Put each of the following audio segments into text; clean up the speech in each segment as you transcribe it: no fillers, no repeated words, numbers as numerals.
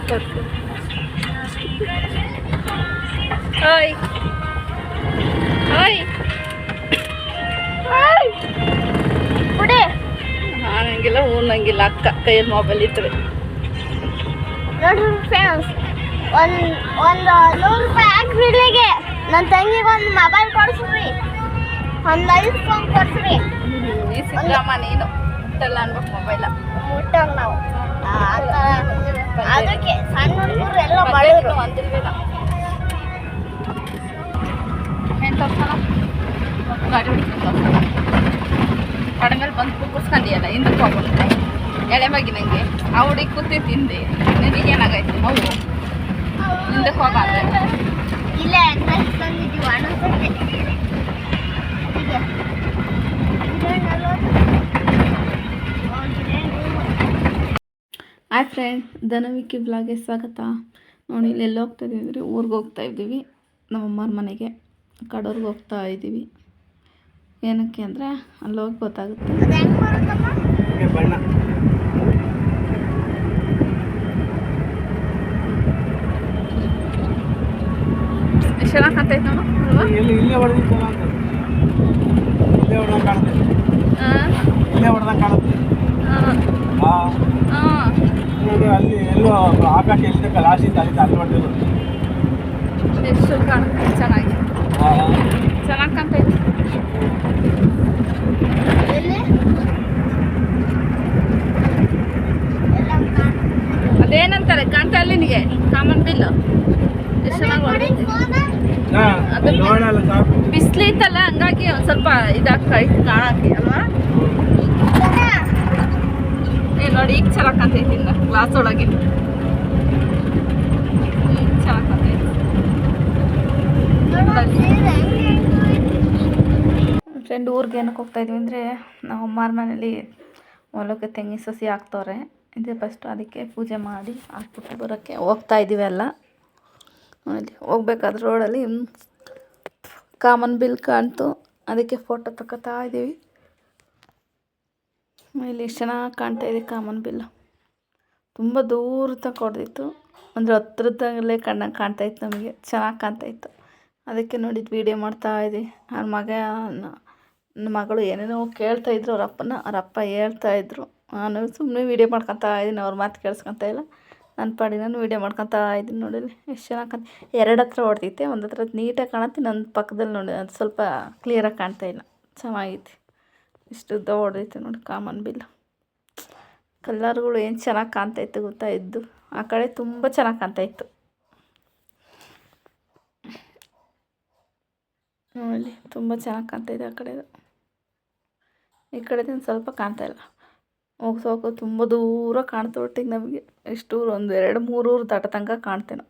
ಓಯ್ ಓಯ್ ಬಿಡಿ ನಂಗಿಲ್ಲ ನಂಗಿಲ್ಲ ಅಕ್ಕ ಕೈಯಲ್ಲಿ ಮೊಬೈಲ್ ಇತ್ತು ನೋಡ್ರಿ ಫ್ರೆಂಡ್ಸ್ ಒಂದು 100 ರೂಪಾಯಿ ಹಾಕ್ಬಿಡ್ಲಿಗೆ ನನ್ನ ತಂಗಿಗೆ ಒಂದು ಮೊಬೈಲ್ ಕೊಡಿಸ್ರಿ, ಒಂದು ಐಫೋನ್ ಕೊಡಿಸ್ರಿ. ಸಿದ್ದರಾಮ ನೀನು ಮುಟ್ಟಲ್ಲ ಅನ್ಬೇಕು ಮೊಬೈಲ ಮುಟ್ಟಂಗ ನಾವು ಅದಕ್ಕೆ ಸಣ್ಣ ಹುಡುಗರು ಎಲ್ಲ ಬಡವರು ಅಂದಿಲ್ವೇನ ಏನು ತೋರ್ಸಲ್ಲ ಗಾಡಿ ಹೊಡಿಸ್ಕೊಂಡು ಕಡೆ ಮೇಲೆ ಬಂದು ಕುಕ್ಕರ್ಸ್ಕೊಂಡಿಯಲ್ಲ ಹಿಂದಕ್ಕೆ ಹೋಗ್ಬಿಡ್ತೆ ಎಳೆ ಮಗಿ ನನಗೆ ಆ ಹುಡುಗಿ ಕೂತಿ ತಿಂದೆ ನಿನಗೇನಾಗೈತಿ ನೋವು ಹಿಂದಕ್ಕೆ ಹೋಗಂದ್ರೆ ಇಲ್ಲ ತಂದಿದ್ದೀವಿ ಅಣ್ಣಂತೆ ಹಾಯ್ ಫ್ರೆಂಡ್, ಧನವಿಕ್ಕಿ ಬ್ಲಾಗ್ಗೆ ಸ್ವಾಗತ. ನೋಡಿ ಇಲ್ಲಿ ಎಲ್ಲಿ ಹೋಗ್ತಾ ಇದ್ದೀವಿ ಅಂದರೆ ಊರಿಗೆ ಹೋಗ್ತಾ ಇದ್ದೀವಿ, ನಮ್ಮಮ್ಮರ ಮನೆಗೆ ಕಡೂರ್ಗೆ ಹೋಗ್ತಾ ಇದ್ದೀವಿ. ಏನಕ್ಕೆ ಅಂದರೆ ಅಲ್ಲಿ ಹೋಗಿ ಗೊತ್ತಾಗುತ್ತೆ. ಎಷ್ಟು ಚೆನ್ನಾಗಿ ಕಾಣ್ತೈತೆ ನೋಡು ಅಲ್ಲಿ ಎಲ್ಲೋ ಆಕಾಶ ಎಲ್ಲಿಂದ ಕಲಾಸಿಂದ ಅಲ್ಲಿ ಅಲ್ಲಿ ಹೊಡೆದಿದ್ದು ಎಷ್ಟು ಕಾಣುತ್ತೆ ಚೆನ್ನಾಗಿ ಚೆನ್ನಾಗಿ ಕಾಣ್ತೈತೆ. ಅದೇನಂತಾರೆ ಕಾಣ್ತಾ ಇಲ್ಲ ನಿನಗೆ ಕಾಮನ್ ಬಿಲ್ ಎಷ್ಟು ಚೆನ್ನಾಗಿ ಹೊಡೆದೈತೆ. ಬಿಸಿಲಿತ್ತಲ್ಲ ಹಂಗಾಗಿ ಒಂದು ಸ್ವಲ್ಪ ಇದಾಗ್ತೈತೆ ಕಾಣಕ್ಕೆ ಅಲ್ವಾ. ನೋಡಿ ಈಗ ಚೆನ್ನಾಗಿ ಕಾಣ್ತೈತಿ ಇನ್ನು ಗ್ಲಾಸ್ ಒಳಗೆ ಚೆನ್ನಾಗಿ ಕಾಣ್ತೈತಿ. ಫ್ರೆಂಡ್ ಊರಿಗೆ ಏನಕ್ಕೆ ಹೋಗ್ತಾ ಇದ್ವಿ ಅಂದರೆ ನಾವು ಅಮ್ಮರ ಮನೇಲಿ ಹೊಲಕ್ಕೆ ತೆಂಗಿನ ಸಸಿ ಹಾಕ್ತವ್ರೆ, ಇದೆ ಫಸ್ಟು ಅದಕ್ಕೆ ಪೂಜೆ ಮಾಡಿ ಹಾಕ್ಬಿಟ್ಟು ಬರೋಕ್ಕೆ ಹೋಗ್ತಾ ಇದ್ದೀವಿ ಎಲ್ಲ. ಅಲ್ಲಿ ಹೋಗ್ಬೇಕಾದ್ರೆ ರೋಡಲ್ಲಿ ಕಾಮನ್ ಬಿಲ್ ಕಾಣ್ತು, ಅದಕ್ಕೆ ಫೋಟೋ ತಗೋತಾ ಇದ್ದೀವಿ. ಇಲ್ಲಿ ಎಷ್ಟು ಚೆನ್ನಾಗಿ ಕಾಣ್ತಾ ಇದೆ ಕಾಮನ್ ಬಿಲ್, ತುಂಬ ದೂರ ತನಕ ಹೊಡೆದಿತ್ತು ಅಂದರೆ ಹತ್ರದಲ್ಲೇ ಕಣ್ಣಾಗ ಕಾಣ್ತಾಯಿತ್ತು, ನಮಗೆ ಚೆನ್ನಾಗಿ ಕಾಣ್ತಾಯಿತ್ತು. ಅದಕ್ಕೆ ನೋಡಿದ್ದು ವೀಡಿಯೋ ಮಾಡ್ತಾಯಿದ್ವಿ. ನನ್ನ ಮಗಳು ಏನೇನೋ ಕೇಳ್ತಾಯಿದ್ರು ಅವ್ರ ಅಪ್ಪ ಹೇಳ್ತಾಯಿದ್ರು. ನಾನು ಸುಮ್ಮನೆ ವೀಡಿಯೋ ಮಾಡ್ಕೊತಾ ಇದ್ದೀನಿ, ಅವ್ರ ಮಾತು ಕೇಳಿಸ್ಕೊತಾ ಇಲ್ಲ, ನನ್ನ ಪಾಡಿ ನಾನು ವೀಡಿಯೋ ಮಾಡ್ಕೊತಾ ಇದ್ದೀನಿ. ನೋಡಿ ಎಷ್ಟು ಚೆನ್ನಾಗಿ ಕಾಣ್ತಾ, 2 ಹತ್ರ ಹೊಡೆದೈತೆ, ಒಂದು ಹತ್ರ ನೀಟಾಗಿ ಕಾಣುತ್ತೆ, ನನ್ನ ಪಕ್ಕದಲ್ಲಿ ನೋಡಿ ಅದು ಸ್ವಲ್ಪ ಕ್ಲಿಯರಾಗಿ ಕಾಣ್ತಾಯಿಲ್ಲ, ಚೆನ್ನಾಗೈತಿ. ಇಷ್ಟು ಉದ್ದ ಹೊಡೆದೈತೆ ನೋಡಿ ಕಾಮನ್ ಬಿಲ್. ಕಲರ್ಗಳು ಏನು ಚೆನ್ನಾಗಿ ಕಾಣ್ತಾಯಿತ್ತು ಗೊತ್ತಾ, ಇದ್ದು ಆ ಕಡೆ ತುಂಬ ಚೆನ್ನಾಗಿ ಕಾಣ್ತಾಯಿತ್ತು. ನೋಡಿ ತುಂಬ ಚೆನ್ನಾಗಿ ಕಾಣ್ತಾಯಿದೆ ಆ ಕಡೆದು, ಈ ಕಡೆದಿಂದ ಸ್ವಲ್ಪ ಕಾಣ್ತಾಯಿಲ್ಲ. ಹೋಗ್ಸೋಕೆ ತುಂಬ ದೂರ ಕಾಣ್ತಾ ಒಟ್ಟಿಗೆ ನಮಗೆ, ಎಷ್ಟು ಊರು ಒಂದು 2-3 ಊರು ದಾಟ ತನಕ ಕಾಣ್ತೇನೆ.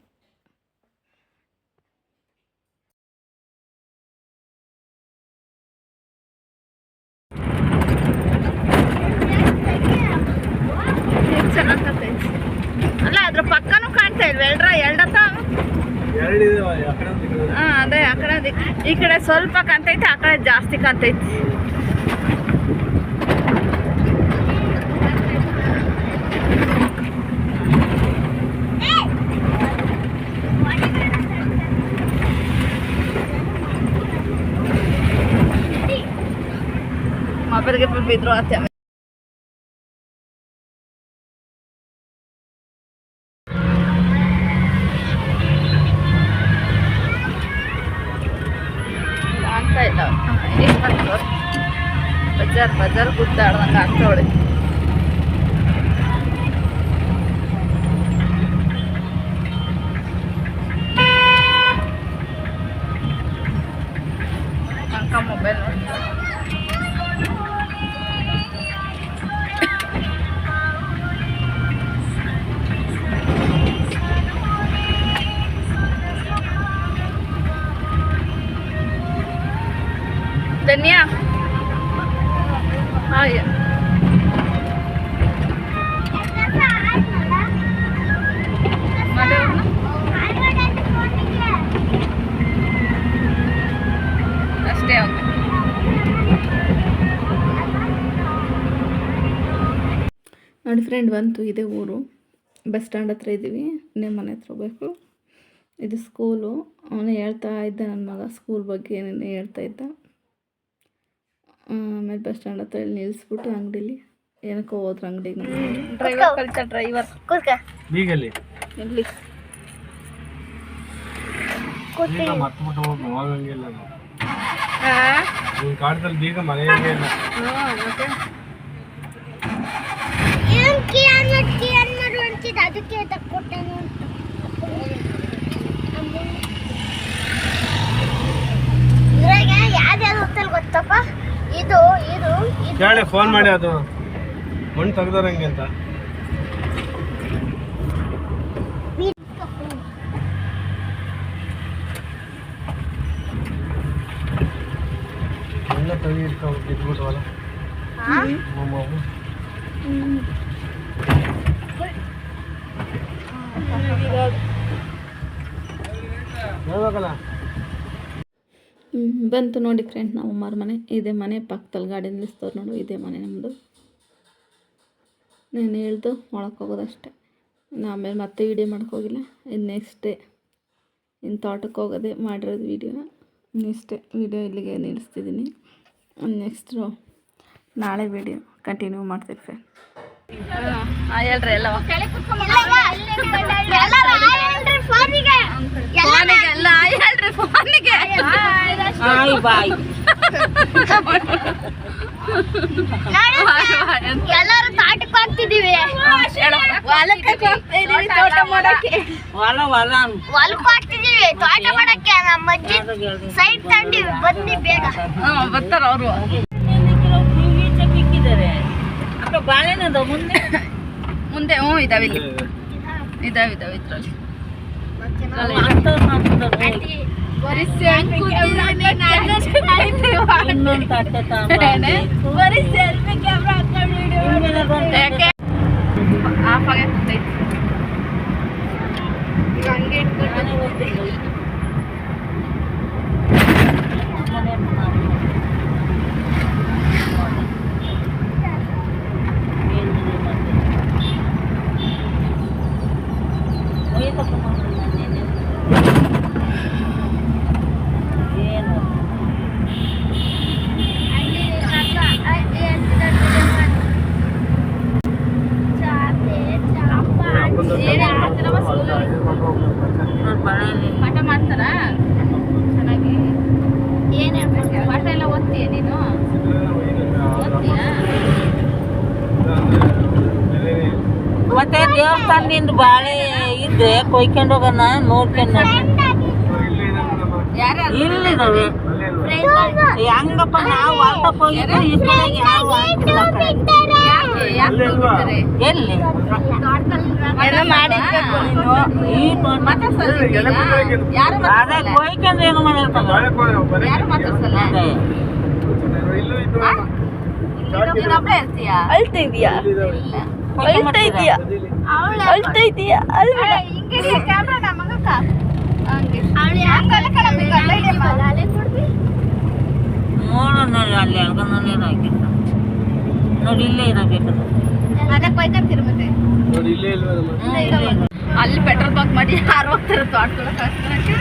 ಚೆನ್ನಾಗಿ ಕಾಣ್ತೈತೆ ಅಲ್ಲ, ಅದ್ರ ಪಕ್ಕನೂ ಕಾಣ್ತಾ ಇಲ್ವ ಎರಡತ್ತ? ಹಾಂ ಅದೇ ಆ ಕಡೆ ಈ ಕಡೆ ಸ್ವಲ್ಪ ಕಾಣ್ತೈತೆ, ಆ ಕಡೆ ಜಾಸ್ತಿ ಕಾಣ್ತೈತಿ. ಮೊಬೈಲ್ಗೆ ಬಿದ್ರು ಆತ. ಕಾಣ್ತಾ ಇಲ್ಲ ಬಜಾರ್ ಗುದ್ದಾಡ್ದಂಗೆ ಆಗ್ತಾವಳೆ. ಅಂಕ ಮೊಬೈಲ್ ನೋಡಿ ಧನ್ಯ. ಹಾಯ್ ಅಷ್ಟೇ ನೋಡಿ ಫ್ರೆಂಡ್, ಬಂತು ಇದೇ ಊರು. ಬಸ್ ಸ್ಟ್ಯಾಂಡ್ ಹತ್ರ ಇದ್ದೀವಿ, ನಿಮ್ಮ ಮನೆ ಹತ್ರ ಹೋಗ್ಬೇಕು. ಇದು ಸ್ಕೂಲು. ಅವನು ಹೇಳ್ತಾ ಇದ್ದ ನನ್ನ ಮಗ ಸ್ಕೂಲ್ ಬಗ್ಗೆ ಏನೇನು ಹೇಳ್ತಾ ಇದ್ದ. ಆಮೇಲೆ ಬಸ್ ಸ್ಟ್ಯಾಂಡ್ ಹತ್ರ ಇಲ್ಲಿ ನಿಲ್ಲಿಸ್ಬಿಟ್ಟು ಅಂಗಡೀಲಿ ಏನಕ್ಕೋ ಹೋದ್ರು ಅಂಗಡಿಗೆ. ಡ್ರೈವರ್ ಕಲಿತ ಡ್ರೈವರ್ ಕೂತ್ಕ ಬೀಗಲ್ಲಿ ಇಲ್ಲಿ ಬೀಗ ಮರ್ತ್ಬಿಟ್ಟು ಹೋಗಂಗಿಲ್ಲ ನಿನ್ನ ಕಾಡದಲ್ಲಿ ಬೀಗ ಮನೆಯಾಗೆ ಇಲ್ಲ. ಏನ್ ಮಾಡು ಅಂತಿದ್ದ ಅದಕ್ಕೆ ತಕ್ಕೊಟ್ಟೇನು ಅಂತ. ಇದ್ರಾಗ ಯಾವ್ದು ಹೋಟೆಲ್ ಗೊತ್ತಪ್ಪ? ಇದು ಇದು ಕೇಳಿ ಫೋನ್ ಮಾಡಿ, ಅದು ಮಣ್ಣು ತೆಗ್ದವ್ರಂಗೆ ಅಂತ. ಎಲ್ಲ ತೆಗಿ ಇಟ್ಬಿಟ್ವಲ್ಲ ಹೇಳ್ಬೇಕಲ್ಲ. ಬಂತು ನೋಡಿ ಫ್ರೆಂಡ್ ನಾವು ಅಮ್ಮರ ಮನೆ. ಇದೇ ಮನೆ ಪಕ್ಕದಲ್ಲಿ ಗಾಡಿ ನಿಲ್ಲಿಸ್ತವ್ರು ನೋಡು, ಇದೇ ಮನೆ ನಮ್ಮದು. ನಾನು ಹೇಳ್ದು ಒಳಕ್ಕೆ ಹೋಗೋದಷ್ಟೇ. ಆಮೇಲೆ ಮತ್ತೆ ವೀಡಿಯೋ ಮಾಡೋಕ್ಕೋಗಿಲ್ಲ. ಇನ್ನು ನೆಕ್ಸ್ಟ್ ಡೇ ಇನ್ನು ತೋಟಕ್ಕೆ ಹೋಗೋದೇ ಮಾಡಿರೋದು ವೀಡಿಯೋನ. ಇಷ್ಟೇ ವೀಡಿಯೋ ಇಲ್ಲಿಗೆ ನಿಲ್ಲಿಸ್ತಿದ್ದೀನಿ. ನೆಕ್ಸ್ಟು ನಾಳೆ ವೀಡಿಯೋ ಕಂಟಿನ್ಯೂ ಮಾಡ್ತೀವಿ ಫ್ರೆಂಡ್. ಹೇಳ್ರಿ ಎಲ್ಲ ಎಲ್ಲರೂ ತಾಟಕ್ಕೆ ಹೋಗ್ತಿದೀವಿ, ಹೊಲಕ್ಕೆ ಹೋಗ್ತಿದೀವಿ, ತೋಟ ಮಾಡಕ್ಕೆ. ನಮ್ಮ ಅಜ್ಜಿ ಸೈಡ್ ತಂಡಿವಿ, ಬನ್ನಿ ಬೇಗ. ಬರ್ತಾರ ಅವರು. ಬಾಳೆನದ ಮುಂದೆ ಮುಂದೆ ಇದಾವೆ, ಇಲ್ಲಿ ಇದಾವೆ ಇದ್ರಲ್ಲಿ. ಇನ್ನೊಂದು ತಟ್ಟೆ ಆಫ್ ಆಗೇ ಕೂತೈತಿ. ಈಗ ಹಂಗೆ ಪಾಠ ಮಾಡ್ತಾರ ಚೆನ್ನಾಗಿ. ಏನೇ ಪಾಠ ಎಲ್ಲ ಓದ್ತೀಯ ನೀನು? ಓದ್ತೀಯಾ? ಮತ್ತೆ ದೇವಸ್ಥಾನದಿಂದ ಬಾಳೆ ಇದ್ರೆ ಕೊಯ್ಕೊಂಡು ಹೋಗೋಣ, ನೋಡ್ಕೊಂಡು ಇಲ್ಲಿದಾವೆ. ಹೆಂಗಪ್ಪ ನಾವು ಹೊಲ್ಟಕ್ಕೆ ಹೋಗಿದ್ರೆ ಈ ಕಡೆಗೆ ಯಾವ ಎಲ್ಲಿ ಈ ಅದೇ ಕೊಯ್ಕೊಂಡು ಏನು ಮಾಡಿರ್ತಾರೆ. ಅಳ್ತಾ ಇದೀಯಾ? ಅಳ್ತಾ ಇದೀಯಾ? ಅಳ್ತಾ ಇದೀಯಾ? ನೋಡೋಣ ನೋಡಿ, ಅಲ್ಲಿ ಅಲ್ಗನಲ್ಲಿ ಹಾಕಿರ್ತ ನೋಡಿ, ಇಲ್ಲೇ ಇರಬೇಕು. ನೋಡಿ ಇಲ್ಲೇ ಇಲ್ವಾ? ಅಲ್ಲಿ ಪೆಟ್ರೋಲ್ ಬಂಕ್ ಮಾಡಿ ಯಾರು ಹೋಗ್ತಾರೆ ತೋಟಗಳ ಕಳ್ಸ್ಕೊಳಕ್ಕೆ.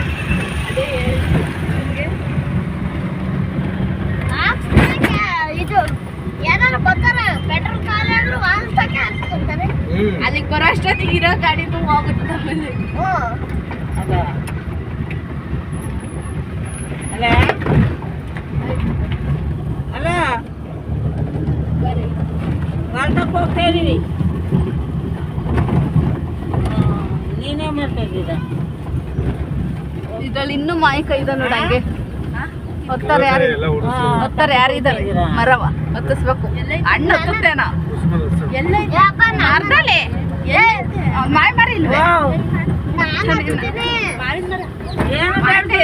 ಇದು ಏನಾರು ಬರ್ತಾರೆ ಪೆಟ್ರೋಲ್ ಖಾಲಿ ಆದ್ರೂ ವಾಹನಕ್ಕೆ ಹಾಕ್ಸ್ಕೊಂತಾರೆ. ಅಲ್ಲಿಗೆ ಬರೋ ಅಷ್ಟೊತ್ತಿಗೆ ಇರೋ ಗಾಡಿನೂ ಹೋಗುತ್ತೆ. ಆಮೇಲೆ ಅಲ್ಲ ಅಲ್ಲ ಹೊಲ್ಟಕ್ಕೆ ಹೋಗ್ತಾ ಇದೀವಿ. ನೀನೇ ಮಾಡ್ತಾ ಇದ್ದೀರ? ಇದ್ರಲ್ಲಿ ಇನ್ನೂ ಮಾಯಿಕ ಇದೆ ನೋಡಿ. ಹಂಗೆ ಹೊತ್ತಾರೆ ಯಾರು? ಹೊತ್ತಾರೆ ಯಾರು ಇದ್ದಾರೆ? ಮರವ ಹೊತ್ತಿಸ್ಬೇಕು. ಹಣ್ಣು ಹತ್ತುತ್ತೇನ ಅರ್ಧಲ್ಲಿ ಮಾಯಿ ಮರ ಇಲ್ವೇ?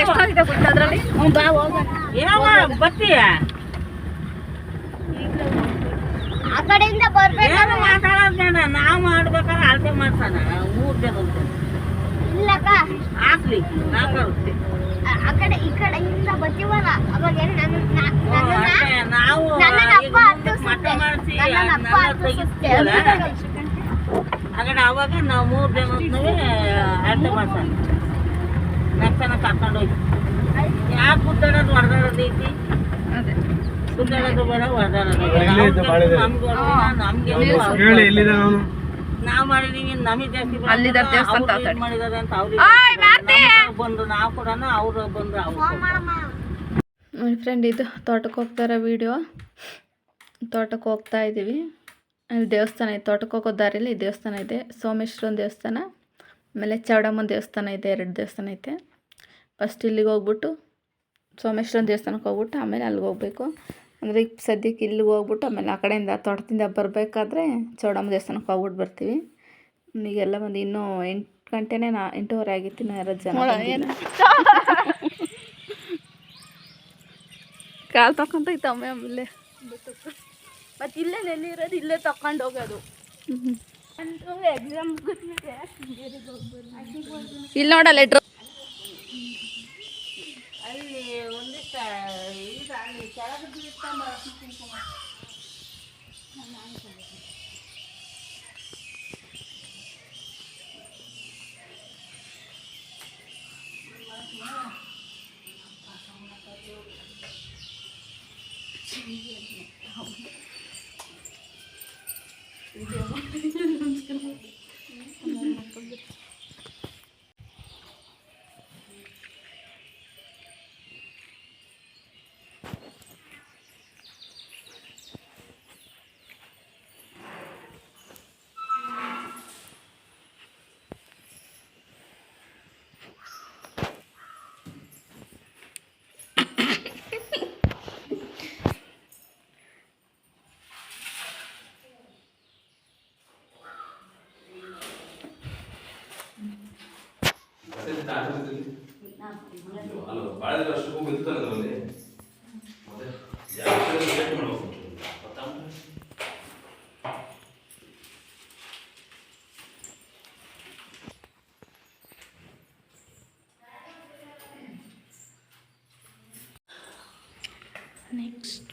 ಎಷ್ಟೊಂದಿದೆ ಗೊತ್ತ ಅದ್ರಲ್ಲಿ? ಬರ್ತೀಯ? ಆ ಕಡೆಯಿಂದ ಬರ್ಬೇಕು. ಏನು ಮಾತಾಡೋದು ಬೇಡ, ನಾವು ಮಾಡ್ಬೇಕಾದ್ರೆ ಅಳತೆ ಮಾಡ್ಸೋಣ. 3 ಜನ ಇಲ್ಲಕ್ಕ ಹಾಕ್ಲಿ ನಾಲ್ಕು ಆ ಕಡೆ ಈ ಕಡೆಯಿಂದ ಬರ್ತೀವಲ್ಲ ಅವಾಗ ನಾವು ನನ್ನಪ್ಪ ಮಟ್ಟ ಮಾಡಿಸಿ ಹತ್ತಿಸುತ್ತೆ. ಹಾಗಾದ್ರೆ ಅವಾಗ ನಾವು 3 ಜನ ಅರ್ಥ ಮಾಡ್ತಾರೆ ನೆಕ್ಸ್ಟ್ ಕರ್ಕೊಂಡು ಹೋಗಿ ಯಾಕೆ ಗುದ್ದಾಡೋದು ಹೊಡೆದಾಡೋದೈತಿ ಅದೇ ಗುದ್ದಾಡೋದು ಬೇಡ ಹೊಡೆದಾಡೋದು ಬೇಡ ನಮ್ಗೆ ನಾವು ಮಾಡಿದೀವಿ ನಮಗೆ ಜಾಸ್ತಿ ಅಲ್ಲಿದ್ದಾರೆ ದೇವಸ್ಥಾನ ಅವ್ರು ಮಾಡಿದಾರೆ ಅಂತ ಅವ್ರಿಗೆ ಬಂದು ನಾವು ಕೂಡ ಅವ್ರು ಬಂದು ನೋಡಿ ಫ್ರೆಂಡ್, ಇದು ತೋಟಕ್ಕೆ ಹೋಗ್ತಾರ ವಿಡಿಯೋ. ತೋಟಕ್ಕೆ ಹೋಗ್ತಾ ಇದ್ದೀವಿ. ಅಲ್ಲಿ ದೇವಸ್ಥಾನ ಇದೆ, ತೋಟಕ್ಕೆ ಹೋಗೋ ದಾರಿಯಲ್ಲಿ ದೇವಸ್ಥಾನ ಇದೆ. ಸೋಮೇಶ್ವರನ ದೇವಸ್ಥಾನ, ಆಮೇಲೆ ಚೌಡಮ್ಮನ ದೇವಸ್ಥಾನ ಇದೆ, 2 ದೇವಸ್ಥಾನ ಐತೆ. ಫಸ್ಟ್ ಇಲ್ಲಿಗೆ ಹೋಗ್ಬಿಟ್ಟು ಸೋಮೇಶ್ವರನ ದೇವಸ್ಥಾನಕ್ಕೆ ಹೋಗ್ಬಿಟ್ಟು ಆಮೇಲೆ ಅಲ್ಲಿಗೆ ಹೋಗಬೇಕು. ಅಂದರೆ ಈಗ ಸದ್ಯಕ್ಕೆ ಇಲ್ಲಿಗೆ ಹೋಗ್ಬಿಟ್ಟು ಆಮೇಲೆ ಆ ಕಡೆಯಿಂದ ತೋಟದಿಂದ ಬರಬೇಕಾದ್ರೆ ಚೌಡಮ್ಮ ದೇವಸ್ಥಾನಕ್ಕೆ ಹೋಗ್ಬಿಟ್ಟು ಬರ್ತೀವಿ. ಈಗೆಲ್ಲ ಬಂದು ಇನ್ನೂ 8 ಗಂಟೆನೇ 8:30 ಆಗಿತ್ತು. ಇನ್ನೂ 2 ಜನ ಕಾಲು ತಗೊಂತೈತೆ ಆಮೇಲೆ ಮತ್ತು ಇಲ್ಲೇ ನೆಲ್ಲಿರೋದು, ಇಲ್ಲೇ ತಗೊಂಡು ಹೋಗೋದು. ಎಕ್ಸಾಮ್ ಇಲ್ಲಿ ನೋಡಲ್ಲ ಅಲ್ಲಿ ಒಂದಿಷ್ಟ ಈಗ ಅಲ್ಲಿ ಕೆಳಗೆ ನೆಕ್ಸ್ಟ್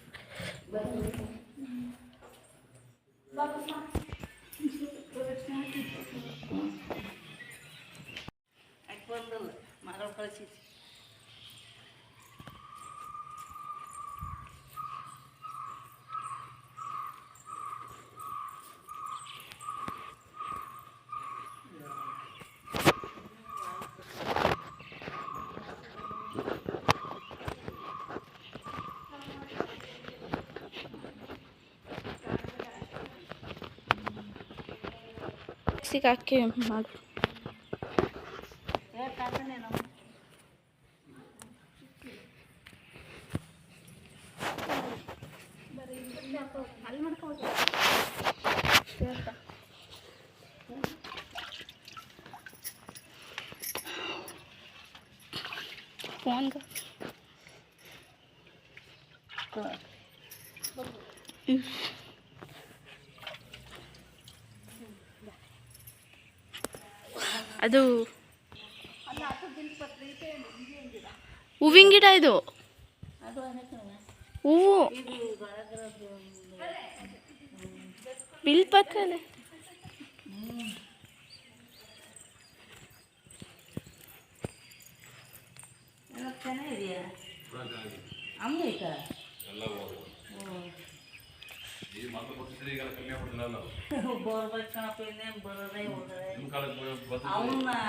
ಮಗಳು ಕಳಿಸಿ ಹಾಕಿ ಮಾಡು. ಫೋನ್ ಅದು ಹೂವಿನ ಗಿಡ, ಇದು ಹೂವು ಬಿಲ್ಪತ್ರ ಅಲ್ಲೇ. ಚೆನ್ನಾಗಿದೆಯಾ ಹಂಗೈತ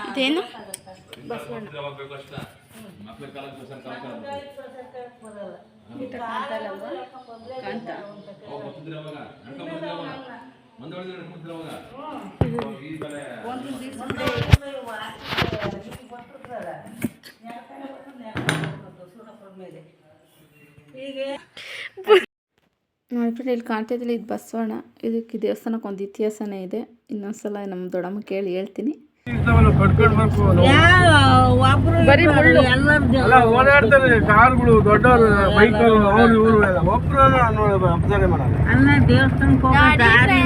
ಇದೇನು ನೋಡಿ ಇಲ್ಲಿ ಕಾಣ್ತಿದ್ದಿಲ್ಲ, ಇದು ಬಸವಣ್ಣ. ಇದಕ್ಕೆ ದೇವಸ್ಥಾನಕ್ಕೆ ಒಂದು ಇತಿಹಾಸನೇ ಇದೆ. ಇನ್ನೊಂದ್ಸಲ ನಮ್ಮ ದೊಡ್ಡಮ್ಮ ಕೇಳಿ ಹೇಳ್ತೀನಿ. ಬರೀ ಓಡಾಡ್ತಾರೆ ಕಾರ್ಗಳು, ದೊಡ್ಡವರು ಬೈಕರು, ಅವ್ರು ಇವರು ಎಲ್ಲ ಒಬ್ಬರು ಅಬ್ಸರ್ವ್ ಮಾಡಲ್ಲ. ಅಲ್ಲ ದೇವಸ್ಥಾನಕ್ಕೆ ಹೋಗೋ ದಾರಿ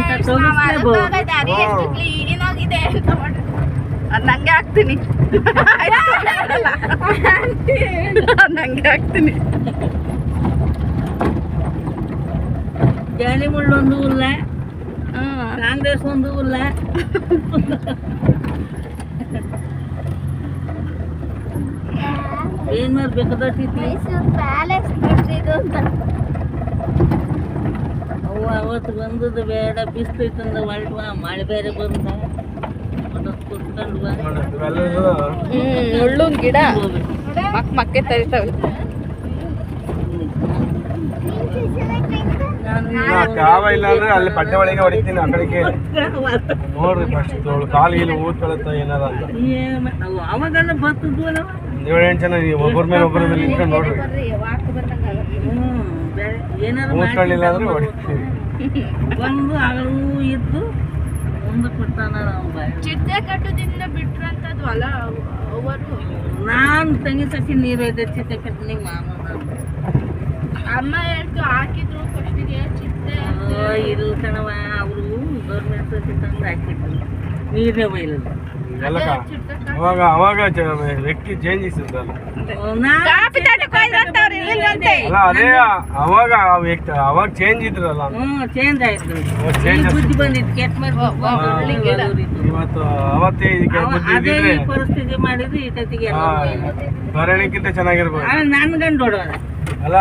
ಅಂತ ನಂಗೆ ಹಾಕ್ತೀನಿ ನಂಗೆ ಹಾಕ್ತೀನಿ. ಜಾಲಿ ಮುಳ್ಳೊಂದು ಇಲ್ಲ, ಕಾಂಗ್ರೆಸ್ ಒಂದು ಇಲ್ಲ. ಏನ್ ಮಾಡ್ಬೇಕಾದೈತಿ ಮೈಸೂರು ಪ್ಯಾಲೇಸ್ ನೋಡ್ತಿದ್ದು ಅಂತ. ಅವು ಅವತ್ತು ಬಂದದ್ದು ಬೇಡ ಬಿಸಿಲೈತಂದ ಹೊರಡುವ ಮಳೆ ಬೇರೆ ಬಂದ ಕುತ್ಕೊಂಡು ಬಾ ಮುಳ್ಳು ಗಿಡ ಮಕ್ಕೆ ತರಿತಾವೆ. ಕಾವ ಇಲ್ಲ ಅಂದ್ರೆ ಅಲ್ಲಿ ಪಟ್ಟೆ ಒಳಗೆ ಹೊಡಿತೀನಿ ಆ ಕಡೆಗೆ ನೋಡ್ರಿ ಫಸ್ಟ್ ಕಾಲಿಗೆ ಊದ್ಕೊಳತ್ತ ಏನಾರ ಅಂತ. ಅವಾಗೆಲ್ಲ ಬರ್ತದ್ವು ನಾವು 7-8 ಜನ ಒಬ್ಬರ ಮೇಲೆ ನಿಂತ್ಕೊಂಡು ನೋಡ್ರಿ. ಏನಾರು ಊದ್ಕೊಳ್ಳಿಲ್ಲ ಅಂದ್ರೆ ಹೊಡಿತೀವಿ. ಬಂದು ಹಗಲು ಇದ್ದು ಮುಂದೆ ಕೊಡ್ತಾನ ನಾವು ಚಿಟ್ಟೆ ಕಟ್ಟೋದಿಂದ ಬಿಟ್ರಂತದ್ದು ಅಲ್ಲ ಅವರು. ನಾನು ತಂಗಿ ಸಸಿ ನೀರು ಐತೆ ಚಿಟ್ಟೆ ಕಟ್ಟಿ ನಿಮ್ಮ ಮಾಮ ಅಮ್ಮ ಹೇಳ್ತು ಹಾಕಿದ್ರು ಫಸ್ಟಿಗೆ ಚಿಟ್ಟೆ ಇಲ್ಲ ಕಣವ ಅವರು ಗೌರ್ಮೆಂಟ್ ಸಸಿ ತಂದು ಹಾಕಿದ್ರು ನೀರೇ ಬೈಲಲ್ಲ. ಅವಾಗ ವ್ಯಕ್ತಿ ಚೇಂಜಸ್ ಇದ್ದಲ್ಲ. ಅಲ್ಲ ಅದೇ ಅವಾಗ ಚೇಂಜ್ ಇದ್ರಲ್ಲ. ಚೇಂಜ್ ಆಯ್ತು ಬುದ್ಧಿ ಬಂದಿತ್ತು ಕೆಟ್ಟ ಇವತ್ತು ಅವತ್ತೇ ಇದಕ್ಕೆ ಬುದ್ಧಿ ಅದೇ ಇದ್ದಿದ್ರೆ ಪರಿಸ್ಥಿತಿ ಮಾಡಿದ್ರೆ ಇಟತಿಗೆ ಧರಣಿಕ್ಕಿಂತ ಚೆನ್ನಾಗಿರ್ಬೋದು. ನನ್ ಗಂಡು ಹೊಡೋದ ಅಲ್ಲ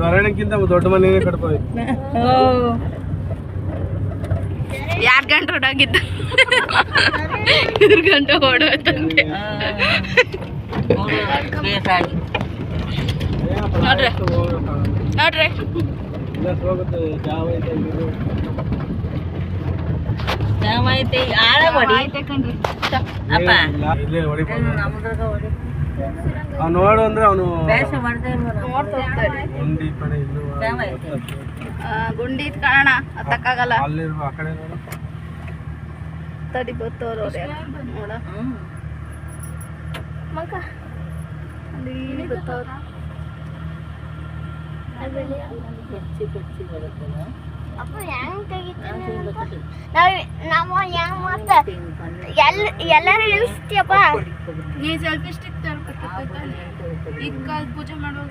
ಧರಣಿಕ್ಕಿಂತ ದೊಡ್ಡ ಮನೆಯೇ ಕಟ್ಬೋದು. ಯಾರ್ ಗಂಟೆ ಹೊಡೋಗಿದ್ದ ಇದ್ರ ಗಂಟೆ ಹೊಡೋದಂತೆ ಬೇಕಾಗಿ ನೋಡ್ರಿ ನೋಡ್ರಿ ಐತೆ ಆಳ ಹೊಡಿ ಅಪ್ಪ ಇಲ್ಲೇ ಹೊಡಿಬೋದು. ನಮ್ದ್ರಾಗ ಹೊಡಿ ನೋಡು ಅಂದ್ರೆ ಅವನು ಬೇಸ ಮಾಡ್ದೆ ಗುಂಡಿ ಕಡೆ ಇಲ್ಲೂ ಗುಂಡಿ ಕಾಣ ಹತ್ತಕ್ಕಾಗಲ್ಲ. ಅಲ್ಲಿರುವ ಆ ಕಡೆ ನೋಡು. ತಡಿ ಗೊತ್ತವ್ರು ನೋಡ ಮಗ ಅಲ್ಲಿ ಗೊತ್ತವ್ರು. ಅಪ್ಪ ಹೆಂಗ್ ತೆಗಿತೀನಿ ನಾವು ಹೆಂಗ್ ಮತ್ತ ಎಲ್ಲರೂ ಇಳಿಸ್ತೀಯಪ್ಪ. ನೀ ಸೆಲ್ಫಿ ಸ್ಟಿಕ್ ತರ್ಬೇಕಿತ್ತಾನೆ ಈಗ ಪೂಜೆ ಮಾಡುವಾಗ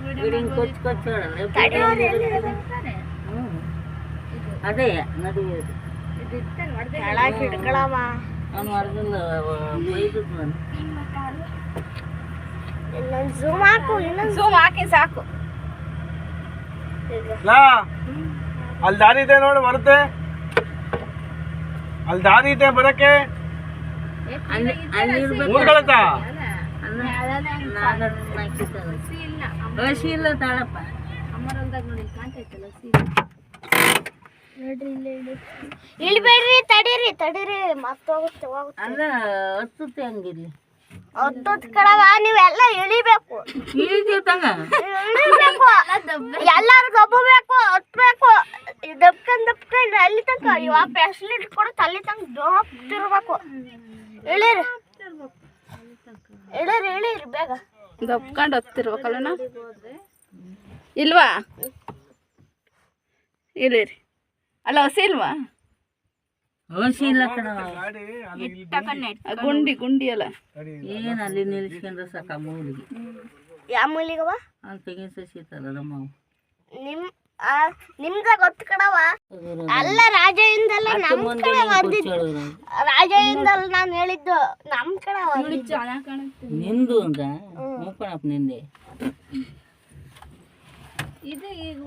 ಅದೇ ನಡುವೆ ಕೆಳಗೆ ಹಿಡ್ಕೊಳವ. ಅವನು ಅರ್ಧಲ್ಲ ಬೈದದ್ ನಾನು ಇನ್ನೊಂದು ಝೂಮ್ ಹಾಕು, ಇನ್ನೊಂದು ಝೂಮ್ ಹಾಕಿ ಸಾಕು. ಅಲ್ಲಿ ದಾರಿ ಇದೆ ನೋಡು ಬರುತ್ತೆ. ಅಲ್ಲಿ ದಾರಿ ಇದೆ ಬರಕ್ಕೆ ಊರ್ಗಳತ್ತ ಹಸಿ ಇಲ್ಲ ತಾಳಪ್ಪ ಇಳಿಬೇಡ್ರಿ, ತಡೀರಿ ಮತ್ತೋಗುತ್ತೆ ಅಂದ್ರೆ ಹತ್ತುತ್ತೆ ಹಂಗಿರ್ಲಿ. ಹತ್ತೊತ್ತು ಕಡವ ನೀವೆಲ್ಲ ಇಳಿಬೇಕು. ಇಳಿತೀವತ್ತಂಗ ಇಳಿಬೇಕು, ಎಲ್ಲಾರು ದಬ್ಬಬೇಕು, ಹತ್ಬೇಕು. ದಬ್ಕೊಂಡ್ ಅಲ್ಲಿ ತನಕ ಇವಾಗ ಫೆಸಿಲಿಟಿ ಕೊಡುತ್ತೆ, ಅಲ್ಲಿ ತನಕ ದಬ್ತಿರ್ಬೇಕು. ಇಳಿರಿ ಬೇಗ. ದಬ್ಕೊಂಡು ಹತ್ತಿರ್ಬೇಕಲ್ಲ ಇಲ್ವಾ? ಇಳಿರಿ. ಅಲ್ಲ ಹಸಿ ಇಲ್ವಾ? ಹಸಿ ಇಲ್ಲ ಕಣವ. ಗುಂಡಿ ಅಲ್ಲ ಏನ್ ಅಲ್ಲಿ ನಿಲ್ಸ್ಕೊಂಡ್ರೆ ಸಾಕ ಮೂಲಿಗೆ. ಯಾವ ಮೂಲಿಗವ? ತೆಗಿನ ಸಸಿ ಇತ್ತಲ್ಲ ನಮ್ಮ ನಿಮ್ದ ಗೊತ್ತು ಕಣವ. ಅಲ್ಲ ರಾಜಯಿಂದಲ್ಲ ನಮ್ ಕಡೆ ಬಂದಿದ್ದು. ರಾಜಯಿಂದಲ್ಲ ನಾನು ಹೇಳಿದ್ದು ನಮ್ ಕಡೆ ನಿಂದು ಅಂತ ಮೂಕಣಪ್ಪ ನಿಂದೆ ಇದು ಈಗ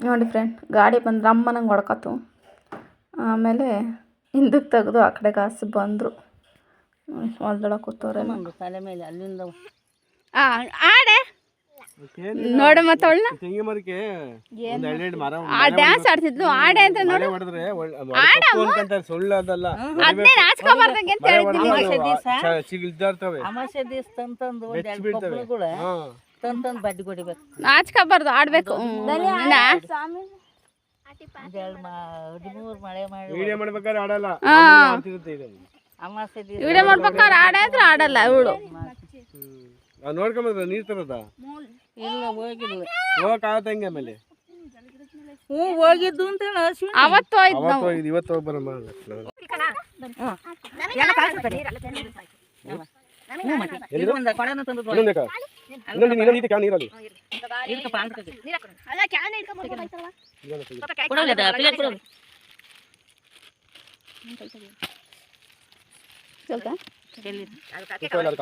ನೋಡಿ ಫ್ರೆಂಡ್, ಗಾಡಿ ಬಂದು ರಮ್ಮನಂಗೆ ಹೊಡ್ಕತ್ತು. ಆಮೇಲೆ ಹಿಂದಕ್ಕೆ ತೆಗೆದು ಆ ಕಡೆ ಕಾಸು ಬಂದರು. ಹೊಲ್ದೊಳಗೆ ಕೂತವ್ರೆ ತಲೆ ಮೇಲೆ ಅಲ್ಲಿಂದ ಆಡೆ ನೋಡು ಮತ್ತೆ ಅವಳನ್ನ ತೆಂಗಿ ಮರಕ್ಕೆ ಒಂದ್ ಎರಡೆರಡು ಮರ ಆ ಡ್ಯಾನ್ಸ್ ಆಡ್ತಿದ್ಲು ಆಡೆ ಅಂತ ನೋಡು ಹೊಡೆದ್ರೆ ಅನ್ಕಂತಾರೆ ಸುಳ್ಳು ಅದಲ್ಲ ಅದನ್ನೇ ನಾಚ್ಕೋಬಾರ್ದಂಗೆ ಅಂತ ಹೇಳಿದ್ದೀನಿ ಚಿಗಿಲ್ದಾರ್ತವೆ ಅಮಾಸೆ ದಿವಸ ತಂತಂದು ಒಂದ್ ಎರಡು ಕೊಬ್ಬಳುಗಳು ತಂತಂದು ಬಡ್ಡಿ ಹೊಡಿಬೇಕು. ನಾಚ್ಕೋಬಾರ್ದು ಆಡ್ಬೇಕು. ಹದಿಮೂರು ಮಳೆ ಮಾಡಿ ವಿಡಿಯೋ ಮಾಡ್ಬೇಕಾದ್ರೆ ಆಡಲ್ಲ ಅಮಾಸೆ ದಿವಸ ವಿಡಿಯೋ ಮಾಡ್ಬೇಕಾದ್ರೆ ಆಡೆ ಅಂದ್ರೆ ಆಡಲ್ಲ ಇವಳು. ನೋಡ್ಕೊಂಬ ನೀರ್ ತರದ ಇಲ್ಲ ಹೋಗಿಲ್ಲ. ಹೋಗಕ್ಕಾಗತ್ತ ಹೆಂಗೆ ಆಮೇಲೆ ಹ್ಞೂ ಹೋಗಿದ್ದು ಅಂತ ಹೇಳಿ ಅವತ್ತು ಹೋಯ್ತು ನಾವು. ಅವತ್ತು ಹೋಗಿದ್ದು ಇವತ್ತು ಹೋಗಿ ಬರಮ್ಮ ಇನ್ನೊಂದು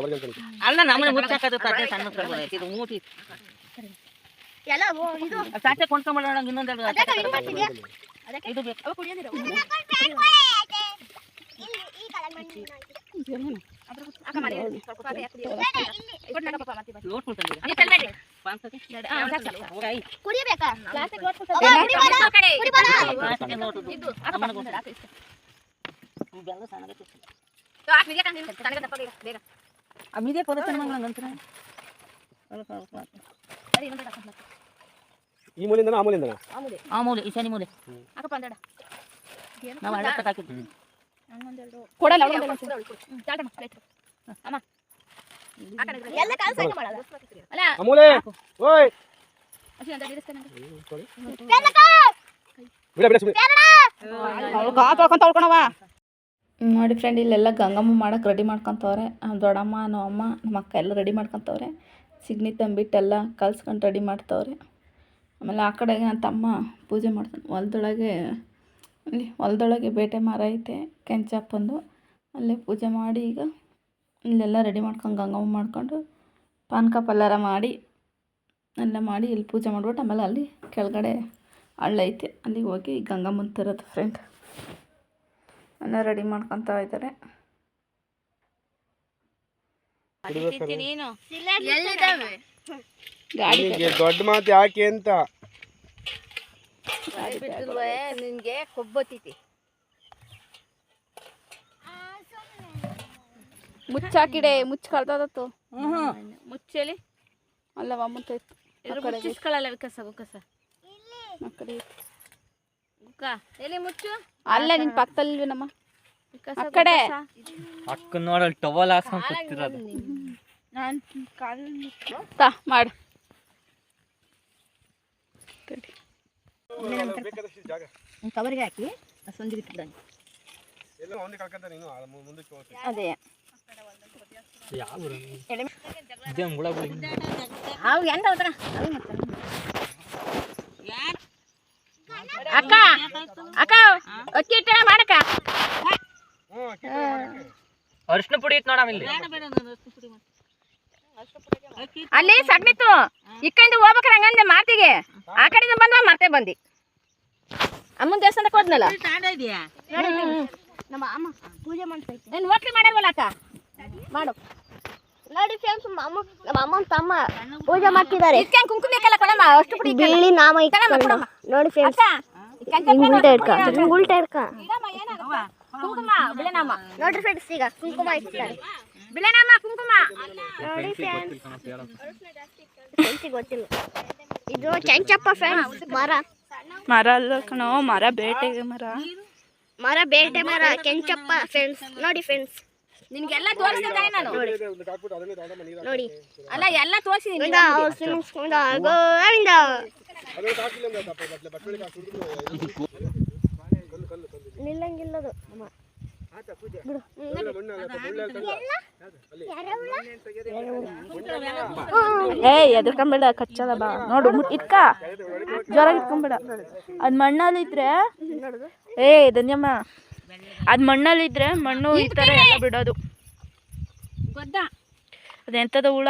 ನೀರಲ್ಲಿ ಅಲ್ಲ ನಮ್ಮನೆ ಮುಚ್ಚಾಕದ ಸಣ್ಣ ಇದು ಮೂಟಿ ಸಾಚೆ ಕೊಂಡ್ಕೊಂಡ್ಬಿಡೋಣ ಇನ್ನೊಂದೆರಡು ಇದು ಬೇಕು. ಈ ಮೂಲಿಂದ ಆ ಮೂಲಿಂದ ಆ ಮೂಲೆ ಈಶಾನಿ ಮೂಲೆ ನಾವು ಹಳ್ಳ ಹಾಕಿದ್ವಿ. ಕೊಡಲ್ಲ ಅಮೂಲೆ ಓಯ್ ನೋಡಿ ಫ್ರೆಂಡ್, ಇಲ್ಲೆಲ್ಲ ಗಂಗಮ್ಮ ಮಾಡಕ್ಕೆ ರೆಡಿ ಮಾಡ್ಕೊತವ್ರೆ. ದೊಡ್ಡಮ್ಮ ನಮ್ಮಮ್ಮ ನಮ್ಮ ಅಕ್ಕ ಎಲ್ಲ ರೆಡಿ ಮಾಡ್ಕೊತವ್ರೆ. ಸಿಗ್ನಿ ತಂಬಿಟ್ಟೆಲ್ಲ ಕಲ್ಸ್ಕೊಂಡು ರೆಡಿ ಮಾಡ್ತವ್ರೆ. ಆಮೇಲೆ ಆ ಕಡೆಗೆ ನನ್ನ ತಮ್ಮ ಪೂಜೆ ಮಾಡ್ತಾನೆ. ಹೊಲದೊಳಗೆ ಬೇಟೆ ಮರ ಐತೆ ಕೆಂಚಪ್ಪಂದು, ಅಲ್ಲೇ ಪೂಜೆ ಮಾಡಿ ಈಗ ಇಲ್ಲೆಲ್ಲ ರೆಡಿ ಮಾಡ್ಕೊಂಡು ಗಂಗಮ್ಮ ಮಾಡ್ಕೊಂಡು ಪಾನಕ ಪಲ್ಲಾರ ಮಾಡಿ ಎಲ್ಲ ಮಾಡಿ ಇಲ್ಲಿ ಪೂಜೆ ಮಾಡ್ಬಿಟ್ಟು ಆಮೇಲೆ ಅಲ್ಲಿ ಕೆಳಗಡೆ ಹಳ್ಳ ಐತೆ ಅಲ್ಲಿಗೆ ಹೋಗಿ ಗಂಗಮ್ಮನ ತರೋದು ಫ್ರೆಂಡ್. ಎಲ್ಲ ರೆಡಿ ಮಾಡ್ಕೊತಾ ಇದ್ದಾರೆ. ದೊಡ್ಡ ಮಾತು ಯಾಕೆ ಅಂತ ನಿನ್ಗೆ ಕೊಬ್ಬತ್ತೈತಿ. ಮುಚ್ಚಾಕಿಡೆ ಮುಚ್ಕೊಳ್ತದತ್ತು ಮುಚ್ಚಲಿ ಅಲ್ಲವ ಮುಚ್ಚಾಯ್ತು. ಮುಚ್ಚಿಸ್ಕೊಳ್ಳಲ್ಲ ವಿಕಾಸ ಗುಕ್ಕಸ ಆ ಕಡೆ ಎಲ್ಲಿ ಮುಚ್ಚು ಅಲ್ಲೇ ನಿನ್ನ ಪಕ್ಕದಲ್ಲಿ ನಮ್ಮ ಆ ಕಡೆ ಅಕ್ಕ ನೋಡಲ್ ಟವಲ್ ಹಾಸ್ಕೊಂಡು ಕೂತಿರೋದು. ತಾ ಮಾಡು. ಕವರ್ಗೆ ಹಾಕಿ ಸಂದಿಗಿಟ್ಟಿದ್ದಾನೆ. ಎಲ್ಲ ಒಂದೇ ಕಳ್ಕೊಂತಾರೆ ನೀನು ಮುಂದಕ್ಕೆ ಹೋಗ್ತೀನಿ. ಅದೇ ಯಾವ ಇದೇ ಮುಳಗಳು ಅವು ಎಂತ ಹೋದ್ರ ಅಕ್ಕ ಅಕ್ಕ ಅಕ್ಕಿ ಇಟ್ಟ ಮಾಡಕ್ಕ ಅರಿಶಿನ ಪುಡಿ ಐತ್ ನೋಡಮ್ ಇಲ್ಲಿ. ಅಲ್ಲಿ ಸಗಣಿತ್ತು ಇಕ್ಕಂಡು ಹೋಗ್ಬೇಕ್ರ ಹಂಗಂದೆ ಮಾತಿಗೆ ಆ ಕಡೆಯಿಂದ ಬಂದ ಮತ್ತೆ ಬಂದಿ ಅಮ್ಮನ ದೇವಸ್ಥಾನಕ್ಕೆ ಹೋದ್ನಲ್ಲ. ನಮ್ಮ ಅಮ್ಮ ಪೂಜೆ ಮಾಡ್ತೈತೆ. ನಾನು ಹೋಟ್ಲಿ ಮಾಡಲ್ವಲ್ಲ ಅಕ್ಕ ಮಾಡು. ನೋಡಿ ಫ್ರೆಂಡ್ಸ್, ನಮ್ಮ ಅಮ್ಮನ ತಮ್ಮ ಪೂಜೆ ಮಾಡ್ತಿದ್ದಾರೆ. ಇದಕ್ಕೆ ಕುಂಕುಮ ಇಕ್ಕಲ್ಲ ಕೊಡಮ್ಮ, ಅಷ್ಟು ಪುಡಿ ಬಿಳಿ ನಾಮ ಇಕ್ಕಲ್ಲ. ನೋಡಿ ಫ್ರೆಂಡ್ಸ್, ಉಲ್ಟಾ ಇಡ್ಕ ಕುಂಕುಮ ಬಿಳೆ ನಾಮ. ನೋಡ್ರಿ ಫ್ರೆಂಡ್ಸ್, ಈಗ ಕುಂಕುಮ ಇಕ್ತಾರೆ. ಬಿಳೆ ನಾಮ ಕುಂಕುಮ ನೋಡಿ ಫ್ರೆಂಡ್ಸ್. ಗೊತ್ತಿಲ್ಲ ಇದು ಕೆಂಚಪ್ಪ ಫ್ರೆಂಡ್ಸ್. ಮರ ಅಲ್ಲ ಕಣೋ, ಮರ ಬೇಟೆಗೆ ಮರ ಬೇಟೆ ಮರ ಕೆಂಚಪ್ಪ ಫ್ರೆಂಡ್ಸ್. ನೋಡಿ ಫ್ರೆಂಡ್ಸ್, ನಿನ್ಗೆಲ್ಲ ತೋರಿಸಿದ್ದೆ ನಾನು. ನೋಡಿ ಅಲ್ಲ ಎಲ್ಲ ತೋರಿಸಿದ್ದೀನಿ. ನಿಲ್ಲಂಗಿಲ್ಲದು ಎದ್ಕೊಂಬೇಡ, ಕಚ್ಚದ ಬಾ ನೋಡು. ಇಟ್ಕ ಜ್ವರ ಇಟ್ಕೊಂಬೇಡ. ಅದ್ ಮಣ್ಣಲ್ಲಿದ್ರೆ ಧನ್ಯಮ್ಮ, ಅದ್ ಮಣ್ಣಲ್ಲಿದ್ರೆ ಮಣ್ಣು ಈ ಥರ ಎಲ್ಲ ಬಿಡೋದು. ಅದೆಂಥದ ಹುಳ.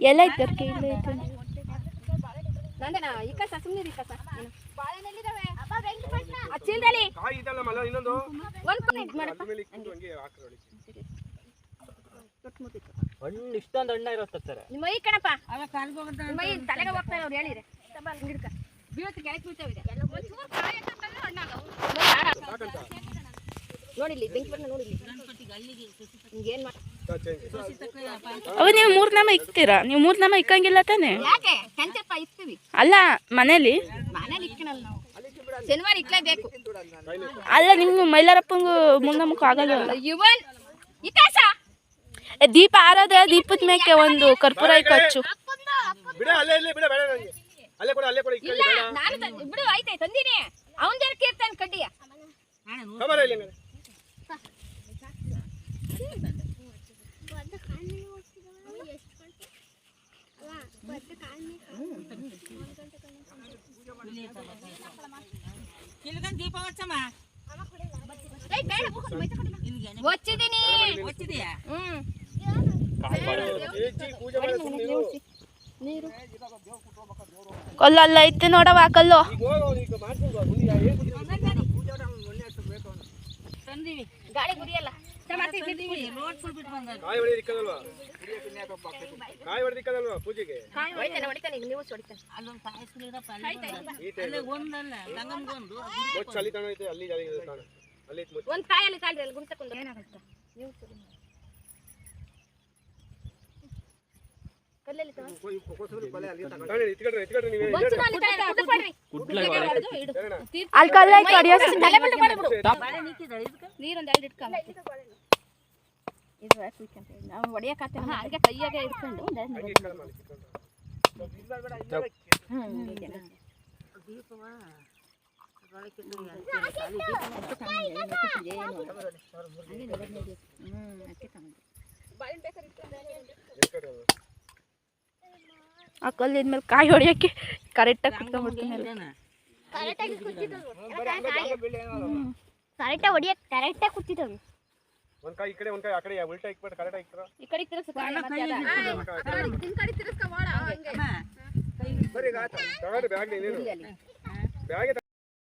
ಎಲ್ಲ ಐತೆ ಅರ್ಕೆ ಇಲ್ಲ ಐತೆ ನಂದೇನಾ ಈ ಕಸ ಸುಮ್ಮನೆ ಈ ಕಸ ಆ ಚೀಲದಲ್ಲಿ ಕಾಯಿ ಇದಲ್ಲ ಮಲ್ಲ ಇನ್ನೊಂದು ಒಂದು ಇದು ಮಾಡಪ್ಪ ಅದ್ರ ಮೇಲೆ ಇಕ್ಕಿದ್ದು ಹಂಗೆ ಹಾಕ್ರೊಳಗೆ. ಹಣ್ಣು ಇಷ್ಟೊಂದು ಹಣ್ಣ ಇರತ್ತಾರೆ. ನಿಮ್ಮ ಮೈ ಕಣಪ್ಪ ನಿಮ್ಮ ಮೈ ತಲೆಗೆ ಹೋಗ್ತಾರೆ ಅವ್ರು ಹೇಳಿದ್ರೆ ಹಿಡ್ಕ ಬೀಳಕ್ಕೆ ಕೆಳಕ್ಕೆ ಬೀಳ್ತಾವಿದೆ ನೋಡಿಲ್ಲಿ ಬೆಂಕಿ ಬಣ್ಣ ನೋಡಿಲ್ಲಿ ಹಿಂಗೇನ್ ಮಾಡಿ ಅವ ನೀವು 3 ನಾಮ ಇಕ್ತೀರಾ? ನೀವು 3 ನಾಮ ಇಕ್ಕಂಗಿಲ್ಲ ತಾನೆ? ಯಾಕೆ ಕೆಂಚಪ್ಪ ಇಕ್ತೀವಿ ಅಲ್ಲ ಮನೇಲಿ ಮನೇಲಿ ಇಕ್ಕಣಲ್ಲ ನಾವು ಶನಿವಾರ ಇಕ್ಲೇಬೇಕು ಅಲ್ಲ ನಿಮ್ಮ ಮೈಲಾರಪ್ಪಂಗು ಮುನ್ನಮಕ್ಕೂ ಆಗಲ್ಲ. ಇವನ್ ಇಕಾಸ ದೀಪ ಆರಾದ್ರೆ ದೀಪದ ಮೇಕೆ ಒಂದು ಕರ್ಪೂರ ಹಚ್ಚು. ಬಿಡ ಅಲ್ಲೇ ಇಲ್ಲೇ ಬಿಡ ಬೇಡ ನನಗೆ ಅಲ್ಲೇ ಕೊಡ ಇಲ್ಲ ನಾನು ಬಿಡು ಆಯ್ತಾಯ್ತು ತಂದಿನಿ ಅವನ್ ಜರಕ್ಕೆ ಇರ್ತಾನೆ ಕಡ್ಡಿಯ ಕಬರ ಇಲ್ಲ ಮೇಲೆ ದೀಪ ಹಚ್ಚಮ್ಮ వచ్చిದ್ದೀನಿ వచ్చిದೆಯಾ ಪೂಜೆ ಮಾಡಿ ನೀವು ಕಲ್ಲಲ್ಲ ಐತೆ ನೋಡವ ಕಲ್ಲು. ಈಗ ಹೋಗೋ ಈಗ ಮಾಡ್ಕೊಂಡು ಮುಂದೆ ತಂದೀವಿ ಗಾಳಿ ಗುರಿಯಲ್ಲ ರೋಡ್ ಫುಲ್ ಬಿಟ್ಟು ಬಂದ ಕಾಯಿ ಹೊಡೆದಿಕ್ಕದಲ್ವಾ ಪೂಜೆಗೆ ಹೊಡಿತಾನೆ ನೀವು ಹೊಡಿತಾನೆ ಅಲ್ಲೊಂದು ಕಾಯಿಸ್ಲು ಇರಪ್ಪ ಅಲ್ಲೇ ಒಂದಲ್ಲ ಗಂಗಮ್ಗೊಂದು ಮುಚ್ಚ ಅಲ್ಲಿ ತಾಣ ಐತೆ ಅಲ್ಲಿ ಜಾಲಿ ತಾಣ ಅಲ್ಲಿ ಐತೆ ಮುಚ್ಚ ಒಂದ್ ಕಾಯಲ್ಲಿ ಕಾಳ್ರಿ ಅಲ್ಲಿ ಗುಂಡ್ ತಕೊಂಡು ಏನಾಗುತ್ತೆ ನೀವು ಕಲ್ಲಲ್ಲಿ ಇಟ್ಕೊಡ್ರಿ ನೀವೇ ಅಲ್ಲಿ ಕಲ್ಲ ಐತೆ ಹೊಡಿಯೋ ಬಾಳೆ ನಿಕ್ಕಿದಾಳೆ ಇದಕ್ಕೆ ನೀರೊಂದು ಎರಡು ಇಟ್ಕೊಂಡು ಇದು ಹಾಕ್ಬೇಕಂತ ನಾವು ಹೊಡಿಯಕತ್ತೆ ಹಂಗೆ ಕೈಯಾಗೆ ಇಟ್ಕೊಂಡು ದೀಪವಾ ಆ ಕಲ್ಲು ಇದ್ಮೇಲೆ ಕಾಯಿ ಹೊಡಿಯೋಕ್ಕೆ ಕರೆಕ್ಟಾಗಿ ಕುತ್ಕೊಂಡ್ಬಿಡ್ತೀನಿ. ಕರೆಕ್ಟಾಗಿ ಹೊಡಿಯಕ್ಕೆ ಕರೆಕ್ಟಾಗಿ ಕೂತಿದ್ದವು ಒಂದ್ ಕಾಯಿ ಈ ಕಡೆ ಒಂದ್ ಕಾಯಿ ಆ ಕಡೆ ಉಲ್ಟಾ ಇಕ್ಬಿಟ್ಟು ಕರೆಕ್ಟ್ ಇಕ್ತರ ಈ ಕಡೆ ತಿರ್ಸ್ಕೊ ಬರ್ರಿ ಆಯ್ತು ತಗೊಂಡು ಬ್ಯಾಗ್ ನೀನು ಬ್ಯಾಗ್